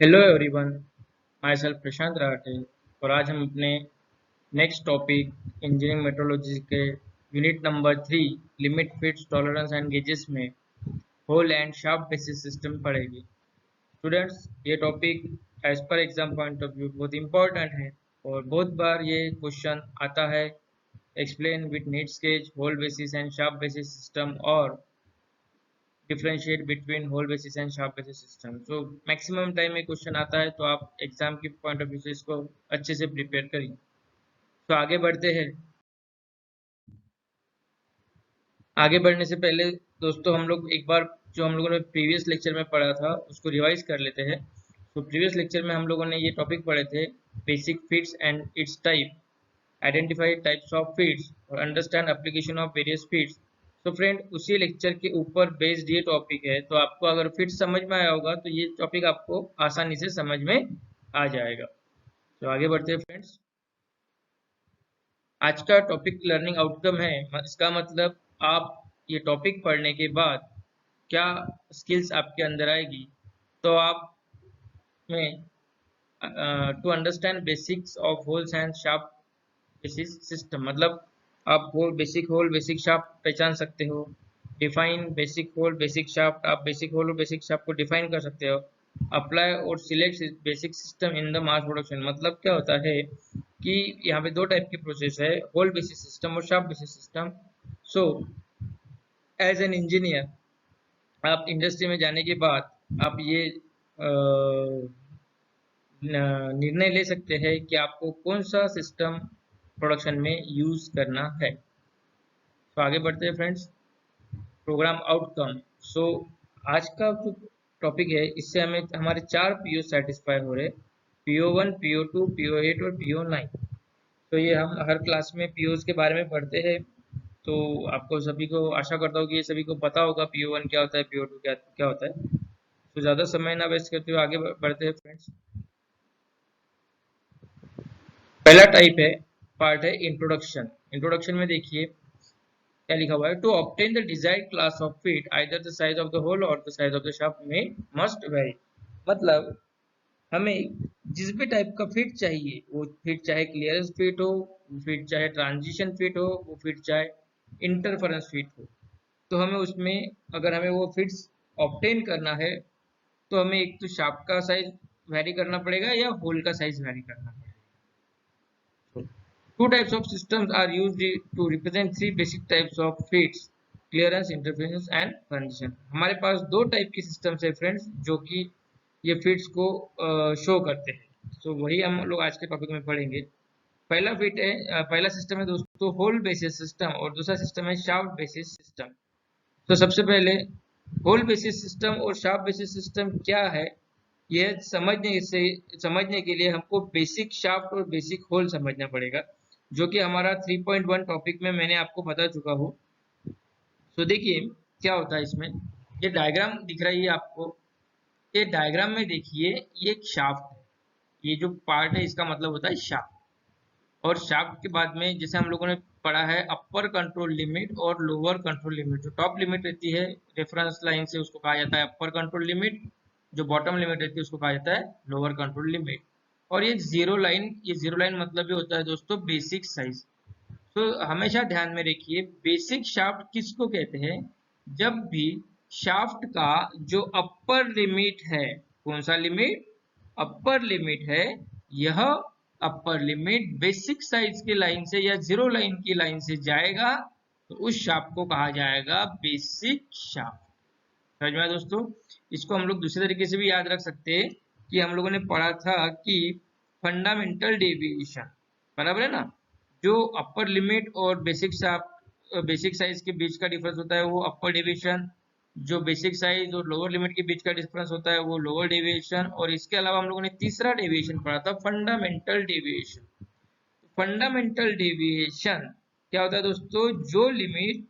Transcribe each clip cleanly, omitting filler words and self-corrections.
Hello everyone, myself Prashant Rathe. और आज हम अपने नेक्स्ट टॉपिक इंजीनियरिंग मेट्रोलॉजी के unit number 3 limit fits tolerance and gauges में hole and shaft basis system पढ़ेंगे। स्टूडेंट्स, ये टॉपिक एज पर एग्जाम पॉइंट ऑफ व्यू बहुत इंपॉर्टेंट है और बहुत बार ये क्वेश्चन आता है। Explain with needs gauge hole basis and shaft basis system और differentiate between hole basis and sharp basis system. तो मैक्सिमम टाइम में क्वेश्चन आता है, तो आप एग्जाम की पॉइंट ऑफ व्यू से इसको अच्छे से प्रिपेयर करिए। तो आगे बढ़ते हैं। आगे बढ़ने से पहले दोस्तों, हम लोग एक बार जो हम लोगों ने प्रीवियस लेक्चर में पढ़ा था उसको रिवाइज कर लेते हैं। तो प्रीवियस लेक्चर में हम लोगों ने ये टॉपिक पढ़े थे, basic fits and its type, identify types of feeds और understand application of various feeds. तो फ्रेंड, उसी लेक्चर के ऊपर बेस्ड ये टॉपिक है, तो आपको अगर फिट समझ में आया होगा तो ये टॉपिक आपको आसानी से समझ में आ जाएगा। तो आगे बढ़ते हैं फ्रेंड्स। आज का टॉपिक लर्निंग आउटकम है। इसका मतलब आप ये टॉपिक पढ़ने के बाद क्या स्किल्स आपके अंदर आएगी, तो आप में to understand basics of holes and sharp basis system, मतलब आप होल बेसिक शाफ्ट पहचान सकते हो। Define basic hole basic shaft, आप बेसिक होल और बेसिक शाफ्ट को डिफाइन कर सकते हो। अप्लाई और select basic system in the mass production, मतलब क्या होता है कि यहाँ पे दो टाइप की प्रोसेस है, होल बेसिस सिस्टम और shaft basis system. So as an engineer आप इंडस्ट्री में जाने के बाद आप ये निर्णय ले सकते हैं कि आपको कौन सा सिस्टम प्रोडक्शन में यूज करना है। तो आगे बढ़ते हैं फ्रेंड्स। Programme outcome. सो आज का जो टॉपिक है, इससे हमें हमारे चार पीओ सेटिस्फाई हो रहे, PO1, PO2, PO8 और PO9। तो ये हम हर क्लास में पीओज के बारे में पढ़ते हैं। तो आपको सभी को, आशा करता हूँ कि ये सभी को पता होगा PO1 क्या होता है, PO2 क्या क्या होता है। तो ज़्यादा समय ना वेस्ट करते हुए आगे बढ़ते हैं फ्रेंड्स। पहला टाइप है, पार्ट है इंट्रोडक्शन। इंट्रोडक्शन में देखिए क्या लिखा हुआ है, to obtain the desired class of fit either the size of the hole और the size of the shaft में मस्ट वेरी। मतलब हमें जिस भी टाइप का फिट चाहिए, वो फिट चाहे क्लियरेंस फिट हो, वो फिट चाहे ट्रांजिशन फिट हो, वो फिट चाहे इंटरफेरेंस फिट हो, तो हमें उसमें, अगर हमें वो फिट्स ऑब्टेन करना है, तो हमें एक तो शाफ्ट का साइज वेरी करना पड़ेगा या होल का साइज वेरी करना पड़ेगा। Two types of systems are used to represent three basic types of fits: clearance, interference and transition। हमारे पास दो टाइप की सिस्टम्स है फ्रेंड्स, जो कि ये फिट्स को शो करते हैं। तो वही हम लोग आज के टॉपिक में पढ़ेंगे। पहला फिट है, पहला सिस्टम है दोस्तों होल बेसिस सिस्टम और दूसरा सिस्टम है शाफ्ट बेसिस सिस्टम। तो सबसे पहले होल बेसिस सिस्टम और शाफ्ट बेसिस सिस्टम क्या है, यह समझने के लिए हमको बेसिक शाफ्ट और बेसिक होल समझना पड़ेगा, जो कि हमारा 3.1 टॉपिक में मैंने आपको बता चुका हूँ। तो देखिए क्या होता है इसमें, ये डायग्राम दिख रही है आपको। ये डायग्राम में देखिए, ये एक शाफ्ट है, ये जो पार्ट है इसका मतलब होता है शाफ्ट। और शाफ्ट के बाद में जैसे हम लोगों ने पढ़ा है अपर कंट्रोल लिमिट और लोअर कंट्रोल लिमिट। जो टॉप लिमिट रहती है रेफरेंस लाइन से, उसको कहा जाता है अपर कंट्रोल लिमिट। जो बॉटम लिमिट रहती है उसको कहा जाता है लोअर कंट्रोल लिमिट। और ये जीरो लाइन मतलब ये होता है दोस्तों बेसिक साइज। तो हमेशा ध्यान में रखिए, बेसिक शाफ्ट किसको कहते हैं, जब भी शाफ्ट का जो अपर लिमिट है, कौन सा लिमिट, अपर लिमिट है, यह अपर लिमिट बेसिक साइज के लाइन से या जीरो लाइन की लाइन से जाएगा, तो उस शाफ्ट को कहा जाएगा बेसिक शाफ्ट। समझ में आया दोस्तों। इसको हम लोग दूसरे तरीके से भी याद रख सकते हैं कि हम लोगों ने पढ़ा था कि फंडामेंटल डेविएशन, बराबर है ना। जो अपर लिमिट और बेसिक साइज के बीच का डिफरेंस होता है वो अपर डेविएशन, जो बेसिक साइज और लोअर लिमिट के बीच का डिफरेंस होता है वो लोअर डेविएशन। और इसके अलावा हम लोगों ने तीसरा डेविएशन पढ़ा था, फंडामेंटल डेविएशन। फंडामेंटल डेविएशन क्या होता है दोस्तों, जो लिमिट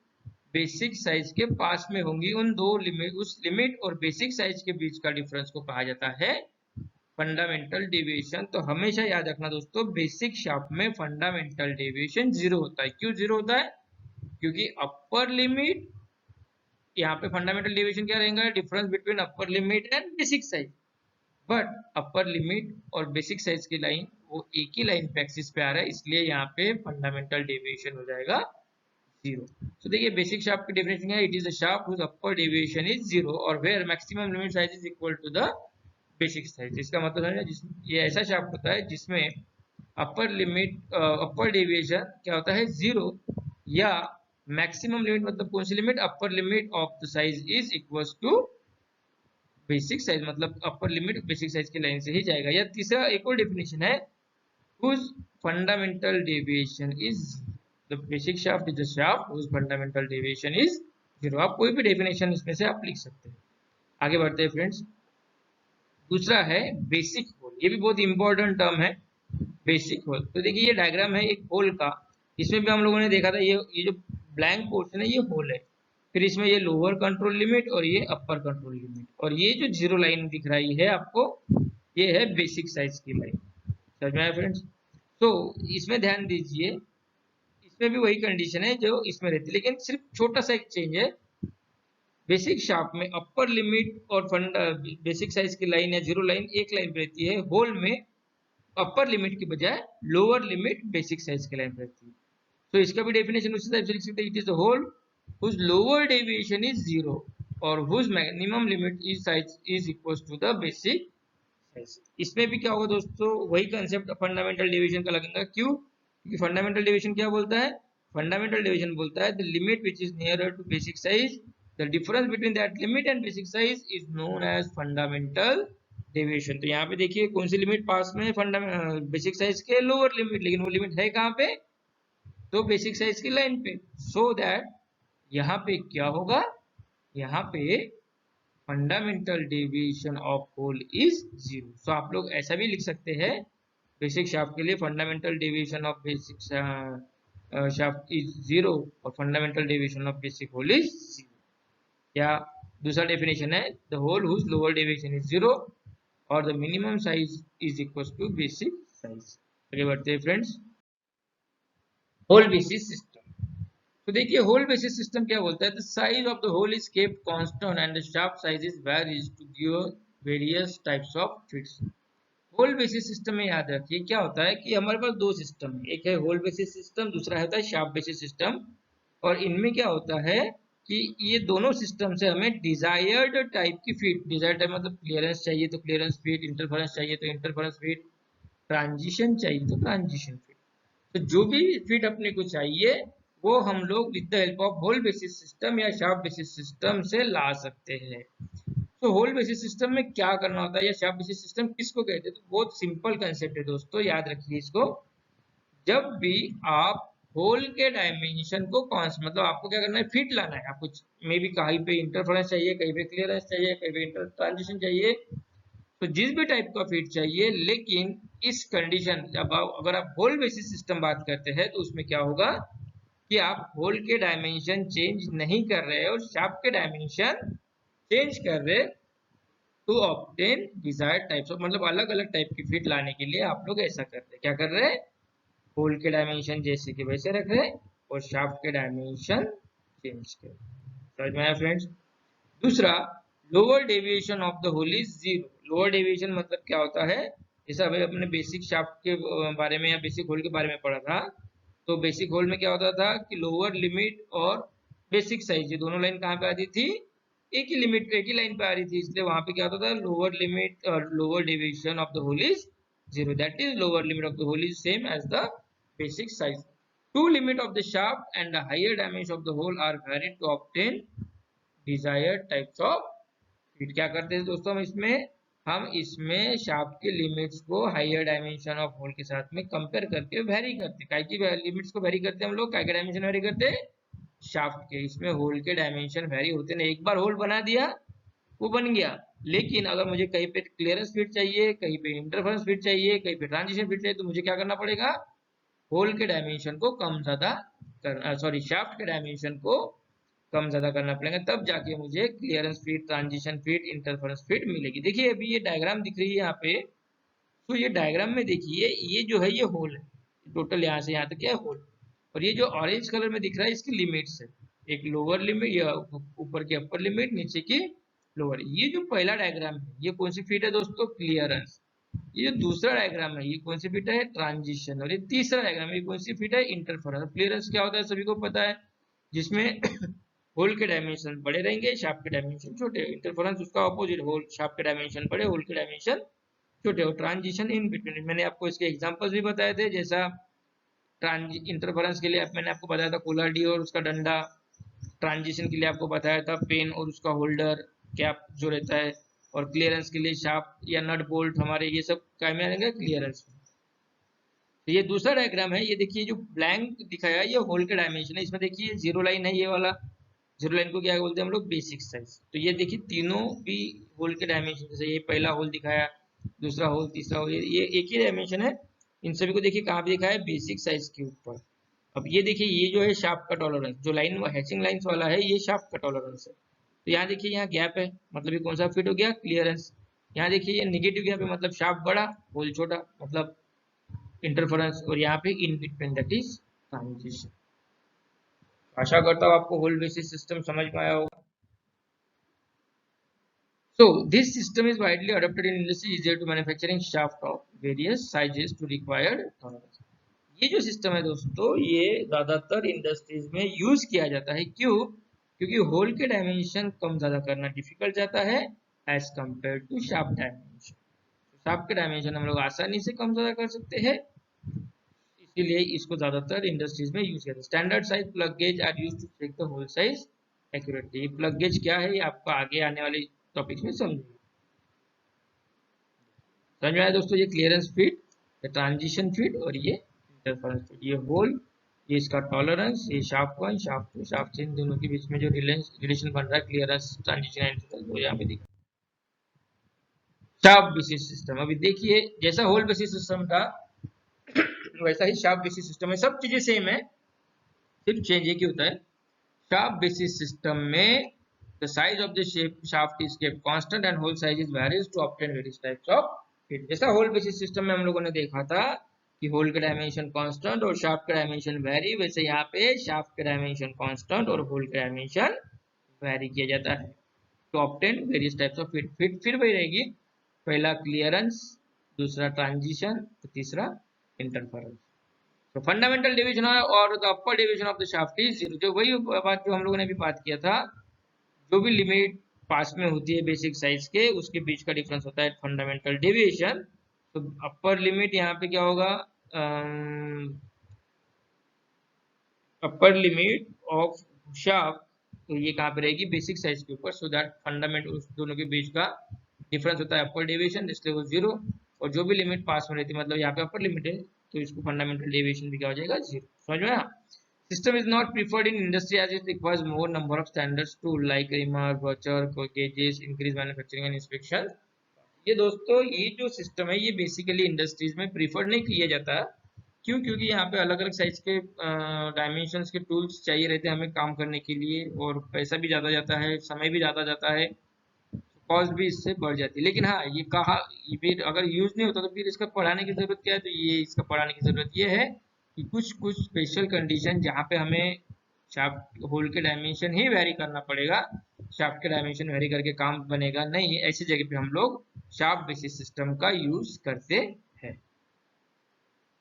बेसिक साइज के पास में होंगी, उन दो लिमिट, उस लिमिट और बेसिक साइज के बीच का डिफरेंस को कहा जाता है फंडामेंटल डेविएशन। तो हमेशा याद रखना दोस्तों, बेसिक शाफ्ट में फंडामेंटल डेविएशन जीरो होता है। क्यों जीरो होता है, क्योंकि अपर लिमिट, यहाँ पे फंडामेंटल डेविएशन क्या रहेगा, difference between upper limit and basic size. But upper limit और बेसिक साइज की लाइन वो एक ही लाइन पे एक्सिस पे आ रहा है, इसलिए यहाँ पे फंडामेंटल डेविएशन हो जाएगा 0। तो देखिए बेसिक शाफ्ट की डेफिनेशन है, it is the shaft whose upper deviation is 0 और where maximum limit size is equal to the basic size. इसका मतलब है ये ऐसा शाफ्ट होता है जिसमें अपर डेविएशन क्या होता है 0, या मैक्सिमम लिमिट मतलब कौन सी limit, upper limit of the size is equal to basic size, मतलब अपर लिमिट बेसिक साइज की लाइन से ही जाएगा। या तीसरा एक और डेफिनेशन है, whose fundamental deviation is the basic shaft is the shaft whose fundamental deviation is 0। आप कोई भी डेफिनेशन इसमें से आप लिख सकते हैं। आगे बढ़ते हैं फ्रेंड्स। दूसरा है बेसिक होल, ये भी बहुत इंपॉर्टेंट टर्म है बेसिक होल। तो देखिए ये डायग्राम है एक होल का, इसमें भी हम लोगों ने देखा था ये जो ब्लैंक पोर्शन है ये होल है, फिर इसमें ये लोअर कंट्रोल लिमिट और ये अपर कंट्रोल लिमिट, और ये जो जीरो लाइन दिख रही है आपको ये है बेसिक साइज की लाइन। समझ में आया फ्रेंड्स? तो इसमें ध्यान दीजिए, इसमें भी वही कंडीशन है जो इसमें रहती है, लेकिन सिर्फ छोटा सा एक चेंज है। बेसिक शाफ्ट में अपर लिमिट और बेसिक साइज की लाइन या जीरो लाइन एक लाइन पे रहती है, होल में अपर लिमिट की बजाय लोअर लिमिट बेसिक साइज की लाइन पे रहती है। तो इसका भी डेफिनेशन उसी टाइप से लिख सकते हैं, it is the hole whose lower deviation is 0 और whose minimum limit is size is equals to the basic size। इसमें भी क्या होगा दोस्तों, वही कंसेप्ट फंडामेंटल डेविएशन का लगेगा। क्यों? क्योंकि फंडामेंटल डेविएशन क्या बोलता है, फंडामेंटल डेविएशन बोलता है the limit which is nearer to basic size, the difference between that limit and basic size is known as fundamental deviation. तो यहाँ पे देखिए कौन सी लिमिट पास में है, बेसिक साइज के लोअर लिमिट, लेकिन वो लिमिट है कहाँ पे, तो बेसिक साइज की लाइन पे। सो दैट यहाँ पे क्या होगा, यहाँ पे fundamental deviation of hole is 0। So आप लोग ऐसा भी लिख सकते हैं, बेसिक शाफ्ट के लिए fundamental deviation of basic shaft is 0 और fundamental deviation of basic hole is 0। या दूसरा डेफिनेशन है, the hole whose lower deviation is 0 और the minimum size is equal to basic size. आगे बढ़ते हैं फ्रेंड्स। Whole basis system. तो देखिए होल बेसिस सिस्टम क्या बोलता है, the size of the hole is kept constant and the shaft size is varies to give various types of fits. Hole basis system में याद रखिए क्या होता है कि हमारे पास दो सिस्टम है, एक है होल बेसिस सिस्टम, दूसरा होता है शाफ्ट बेसिस सिस्टम। और इनमें क्या होता है कि ये दोनों सिस्टम से हमें डिजायर्ड टाइप की फिट, डिजायर्ड टाइप मतलब क्लियरेंस चाहिए तो क्लियरेंस फिट, इंटरफेरेंस चाहिए तो इंटरफेरेंस फिट, ट्रांजिशन चाहिए तो ट्रांजिशन फिट। तो जो भी फिट अपने को चाहिए वो हम लोग with the help of hole basis system या शाफ्ट बेसिस सिस्टम से ला सकते हैं। तो होल बेसिस सिस्टम में क्या करना होता है या शाफ्ट बेसिस सिस्टम किसको कहते हैं, तो बहुत सिंपल कंसेप्ट है दोस्तों, याद रखिए इसको। जब भी आप होल के डायमेंशन को मतलब आपको क्या करना है, फिट लाना है आपको, मे बी कहीं पे इंटरफेरेंस चाहिए, कहीं पे क्लियरेंस चाहिए, कहीं पे इंटर ट्रांजिशन चाहिए, तो जिस भी टाइप का फिट चाहिए, लेकिन इस कंडीशन जब अगर आप होल बेसिस सिस्टम बात करते हैं तो उसमें क्या होगा कि आप होल के डायमेंशन चेंज नहीं कर रहे और शाफ्ट के डायमेंशन चेंज कर रहे to obtain desired types of, मतलब अलग अलग टाइप की फिट लाने के लिए आप लोग ऐसा कर रहे हैं, क्या कर रहे हैं, होल के डायमेंशन जैसे कि वैसे रख रहे और शाफ्ट के डायमेंशन चेंज कर रहे। समझ में आया फ्रेंड्स? दूसरा, lower deviation of the hole is 0। Lower deviation मतलब क्या होता है, जैसा अभी अपने बेसिक शाफ्ट के बारे में या बेसिक होल के बारे में पढ़ा था, तो बेसिक होल में क्या होता था कि लोअर लिमिट और बेसिक साइज ये दोनों लाइन कहाँ पे आती थी, एक ही लिमिट एक ही लाइन पे आ रही थी, इसलिए वहां पे क्या होता था, लोअर लिमिट और lower deviation of the hole is 0, that is lower limit of the hole is same as the basic size. To limit of the shaft and the higher dimension of the hole are varied to obtain desired types of fit. क्या करते हैं दोस्तों, हम इसमें shaft के limits को higher dimension of whole के साथ में कंपेयर करके वेरी करते हैं। काय की लिमिट्स को वेरी करते हैं हम लोग, काय के डायमेंशन वेरी करते हैं, शाफ्ट के। इसमें होल के डायमेंशन वेरी होते हैं, एक बार होल बना दिया वो बन गया, लेकिन अगर मुझे कहीं पे क्लियरेंस फिट चाहिए, कहीं पे इंटरफेरेंस फिट चाहिए, कहीं पे ट्रांजिशन फिट चाहिए, तो मुझे क्या करना पड़ेगा, होल के डायमेंशन को कम ज्यादा करना, सॉरी शाफ्ट के डायमेंशन को कम ज्यादा करना पड़ेगा, तब जाके मुझे clearance fit, transition fit, interference fit मिलेगी। देखिए अभी ये डायग्राम दिख रही है यहाँ पे, तो ये डायग्राम में देखिए ये जो है ये होल है, टोटल यहाँ से यहाँ तक क्या है होल, और ये जो ऑरेंज कलर में दिख रहा है इसकी लिमिट्स है, एक लोअर लिमिट या ऊपर की अपर लिमिट, नीचे की लोअर। ये जो पहला डायग्राम है ये कौन सी फीट है दोस्तों? क्लियरेंस। ये जो दूसरा डायग्राम है ये कौन सी फीट है? ट्रांजिशन। और ये तीसरा डायग्राम है ये कौन सी फीट है? इंटरफेरेंस। क्लियरेंस क्या होता है सभी को पता है, जिसमें होल के डायमेंशन बड़े रहेंगे, शाफ्ट के डायमेंशन छोटे। इंटरफेरेंस उसका ऑपोजिट, होल शाफ्ट के डायमेंशन बड़े, होल के डायमेंशन छोटे। और ट्रांजिशन इन बिटवीन, मैंने आपको इसके एग्जांपल्स भी बताए थे। जैसा इंटरफेरेंस के लिए मैंने आपको बताया था कोलर डी और उसका डंडा, ट्रांजिशन के लिए आपको बताया था पेन और उसका होल्डर कैप जो रहता है, और क्लियरेंस के लिए शाफ्ट या नट बोल्ट हमारे, ये सब क्या में आएंगे? क्लियरेंस। तो ये दूसरा डायग्राम है, ये देखिए जो ब्लैंक दिखाया है ये होल के डायमेंशन है। इसमें देखिए जीरो लाइन है ये वाला, जीरो लाइन को क्या बोलते हैं हम लोग? Basic size. तो ये देखिए तीनों भी होल के डायमेंशन, जैसे ये पहला होल दिखाया, दूसरा होल, तीसरा होल, ये एक ही डायमेंशन है। इन सभी को देखिए कहाँ पे दिखा है? बेसिक साइज के ऊपर। अब ये देखिए ये जो है शाफ्ट का टॉलरेंस, जो लाइन हैचिंग लाइंस वाला है ये शाफ्ट का टॉलरेंस है। तो यहाँ देखिए यहाँ गैप है, मतलब ये कौन सा फिट हो गया? क्लियरेंस। यहाँ देखिए ये नेगेटिव गैप है, मतलब शाफ्ट बड़ा होल छोटा, मतलब इंटरफेरेंस। और यहाँ पे in between that is transition. आशा करता हूँ आपको होल बेसिस सिस्टम समझ में आया होगा। So this system is widely adopted in industry, easier to manufacturing shaft of various sizes to required tolerance. ये जो सिस्टम है दोस्तों ये ज्यादातर इंडस्ट्रीज में यूज किया जाता है। क्यों? क्योंकि होल के डायमेंशन कम ज्यादा करना डिफिकल्ट जाता है as compare to shaft dimension. Shaft के डायमेंशन हम लोग आसानी से कम ज्यादा कर सकते हैं, इसीलिए इसको ज्यादातर इंडस्ट्रीज में यूज किया जाता है। Standard size plug gauge are used to check the hole size accurately. ये प्लग गेज क्या है ये आपको आगे आने वाले टॉपिक्स में समझेंगे। समझ में आया दोस्तों? ये क्लियरेंस फिट, ये ट्रांजिशन फिट और ये इंटरफेरेंस फिट। ये होल, ये इसका टॉलरेंस, ये शाफ्ट 1 शाफ्ट 2 शाफ्ट 3 दोनों के बीच में जो रिलेशन बन रहा है क्लियरेंस ट्रांजिशन इंटरफेरेंस, वो यहाँ पे दिखा। शाफ्ट बेसिस सिस्टम, अभी देखिए जैसा होल बेसिस सिस्टम था वैसा ही शाफ्ट बेसिस सिस्टम है, सब चीजें सेम है, सिर्फ चेंज एक ही होता है। शाफ्ट बेसिस सिस्टम में the size of the shaft is kept constant and hole size is varies to obtain various types of fit। जैसा होल बेसिस सिस्टम में हम लोगों ने देखा था कि होल का डायमेंशन कांस्टेंट और शाफ्ट का डायमेंशन वेरी, वैसे यहाँ पे शाफ्ट का डायमेंशन कांस्टेंट और होल का डायमेंशन वेरी किया जाता है to obtain various types of fit. Fit फिर वही रहेगी, पहला क्लियरेंस, दूसरा ट्रांजिशन, तो तीसरा इंटरफेरेंस। तो फंडामेंटल डिवीजन और the upper division of the shaft is zero. जो वही बात जो हम लोगों ने भी बात किया था, जो भी लिमिट पास में होती है बेसिक साइज के उसके बीच का डिफरेंस होता है फंडामेंटल डेविएशन। तो अपर लिमिट यहाँ पे क्या होगा? अपर लिमिट ऑफ शाफ्ट, तो ये कहाँ पे रहेगी? बेसिक साइज के ऊपर। सो दैट फंडामेंटल उस दोनों के बीच का डिफरेंस होता है अपर डेविएशन, इसलिए वो जीरो। और जो भी लिमिट पास में रहती है, मतलब यहाँ पे अपर लिमिट है तो इसको फंडामेंटल डेविएशन भी क्या हो जाएगा? जीरो। समझ में आया? System is not preferred in industry as it requires more number of standards to like reamer, butcher, gauges, increase manufacturing and inspection। ये दोस्तों ये जो सिस्टम है ये बेसिकली इंडस्ट्रीज में प्रीफर्ड नहीं किया जाता। क्यों? क्योंकि यहाँ पे अलग अलग साइज के डायमेंशंस के टूल्स चाहिए रहते हैं हमें काम करने के लिए, और पैसा भी ज़्यादा जाता है, समय भी ज़्यादा जाता है, कॉस्ट भी इससे बढ़ जाती है। लेकिन हाँ ये कहा, ये फिर अगर यूज नहीं होता तो फिर इसका पढ़ाने की जरूरत क्या है? तो ये इसका पढ़ाने की जरूरत ये है कि कुछ कुछ स्पेशल कंडीशन जहाँ पे हमें शाफ्ट होल के डायमेंशन ही वेरी करना पड़ेगा, शाफ्ट के डायमेंशन वेरी करके काम बनेगा नहीं, ऐसी जगह पे हम लोग शाफ्ट बेसिस सिस्टम का यूज करते हैं।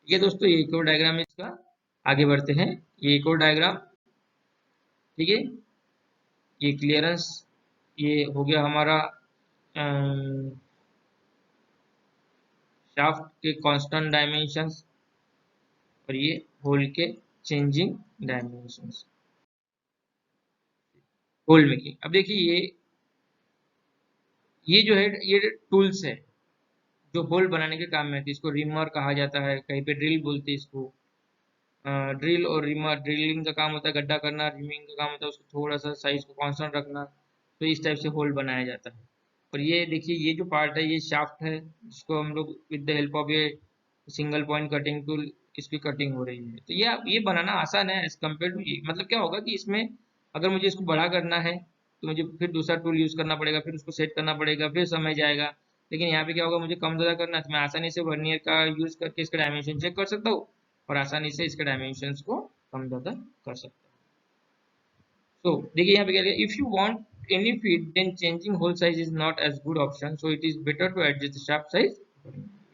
ये दोस्तों ये एक और डायग्राम है इसका, आगे बढ़ते हैं। ये एक और डायग्राम, ठीक है। ये क्लियरेंस, ये हो गया हमारा शाफ्ट के कांस्टेंट डायमेंशंस, और ये होल के चेंजिंग डायमेंशंस, होल मेकिंग। अब देखिए ये जो है ये टूल्स है जो होल बनाने के काम में आती है। इसको रिमर कहा जाता है, कहीं पे ड्रिल बोलते हैं इसको। ड्रिल और रिमर, ड्रिलिंग का काम होता है गड्ढा करना, रिमिंग का काम होता है उसको थोड़ा सा साइज को कांस्टेंट रखना। तो इस टाइप से होल बनाया जाता है। और ये देखिए ये जो पार्ट है ये शाफ्ट है, जिसको हम लोग विद द हेल्प ऑफ ये सिंगल पॉइंट कटिंग टूल इसकी कटिंग हो रही है। तो ये बनाना आसान है एज कम्पेयर टू ये। मतलब क्या होगा कि इसमें अगर मुझे इसको बड़ा करना है तो मुझे फिर दूसरा टूल यूज करना पड़ेगा, फिर उसको सेट करना पड़ेगा, फिर समय जाएगा। लेकिन यहाँ पे क्या होगा, मुझे कम ज्यादा करना है तो मैं आसानी से वर्नियर का यूज करके इसका डायमेंशन चेक कर सकता हूँ और आसानी से इसके डायमेंशंस को कम ज्यादा कर सकता हूँ। तो देखिए यहाँ पे क्या है, if you want any feed, then changing hole size is not as good option, so it is better to adjust the shaft size.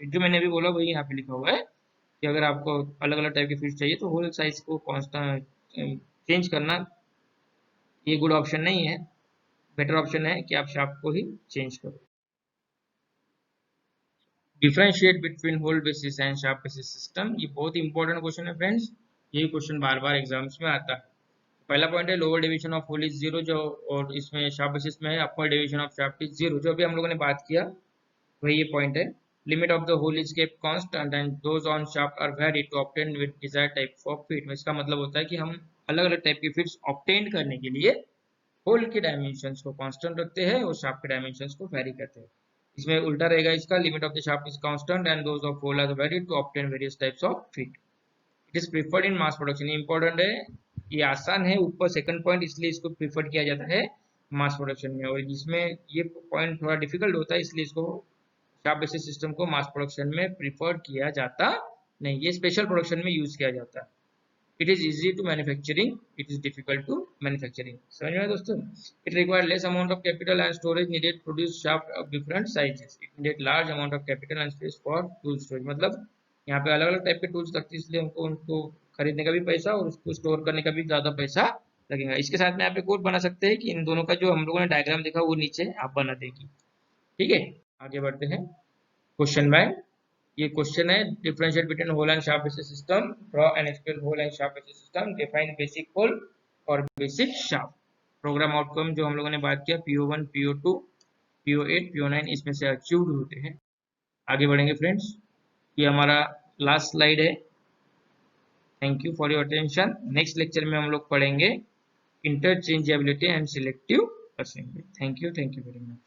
जो मैंने अभी बोला वही यहाँ पे लिखा हुआ है कि अगर आपको अलग अलग टाइप के फीड्स चाहिए तो होल साइज को कांस्टेंट चेंज करना ये गुड ऑप्शन नहीं है, बेटर ऑप्शन है कि आप शाफ्ट को ही चेंज करो। Differentiate between hole basis and shaft basis system, ये बहुत इंपॉर्टेंट क्वेश्चन है फ्रेंड्स, यही क्वेश्चन बार बार एग्जाम्स में आता है। पहला पॉइंट है lower division of hole is zero, जो और इसमें शाफ्ट बेसिस में है upper division of shaft is zero, जो अभी हम लोगों ने बात किया वही ये पॉइंट है। Limit of the hole is kept constant and those on shaft are varied to obtain with desired type of fit. इसका मतलब होता है कि हम अलग अलग टाइप के फिट्स ऑब्टेन करने के लिए होल के डायमेंशंस को कांस्टेंट रखते हैं और शाफ्ट के डायमेंशंस को वेरी करते हैं। इसमें उल्टा रहेगा इसका, limit of the shaft is constant and those of hole are varied to obtain various types of fit. It is preferred in mass production, ये इंपॉर्टेंट है, ये आसान है ऊपर सेकंड पॉइंट, इसलिए इसको प्रिफर किया जाता है मास प्रोडक्शन में। और इसमें ये पॉइंट थोड़ा डिफिकल्ट होता है, इसलिए इसको शाफ्ट बेसिस सिस्टम को मास प्रोडक्शन में प्रिफर किया जाता नहीं, ये स्पेशल प्रोडक्शन में यूज किया जाता है। It is easy to manufacturing, it is difficult to manufacturing. समझ में आया दोस्तों? It require less amount of capital and storage needed produce shaft of different sizes, it needed large amount of capital and space for tool storage. मतलब यहाँ पे अलग अलग type के टूल्स लगते हैं, इसलिए उनको खरीदने का भी पैसा और उसको स्टोर करने का भी ज्यादा पैसा लगेगा। इसके साथ में आप एक और बना सकते हैं कि इन दोनों का जो हम लोगों ने डायग्राम देखा वो नीचे आप बना देगी। ठीक है, आगे बढ़ते हैं क्वेश्चन में। ये क्वेश्चन है differentiate between hole and shaft basis system, draw and explain hole and shaft basis system, define basic hole और बेसिक शाफ्ट। प्रोग्राम आउटकम जो हम लोगों ने बात किया PO1 PO2 PO8 PO9 इसमें से अचीव्ड होते हैं। आगे बढ़ेंगे फ्रेंड्स, ये हमारा लास्ट स्लाइड है। Thank you for your attention. Next lecture में हम लोग पढ़ेंगे interchangeability and selective assembly. Thank you very much.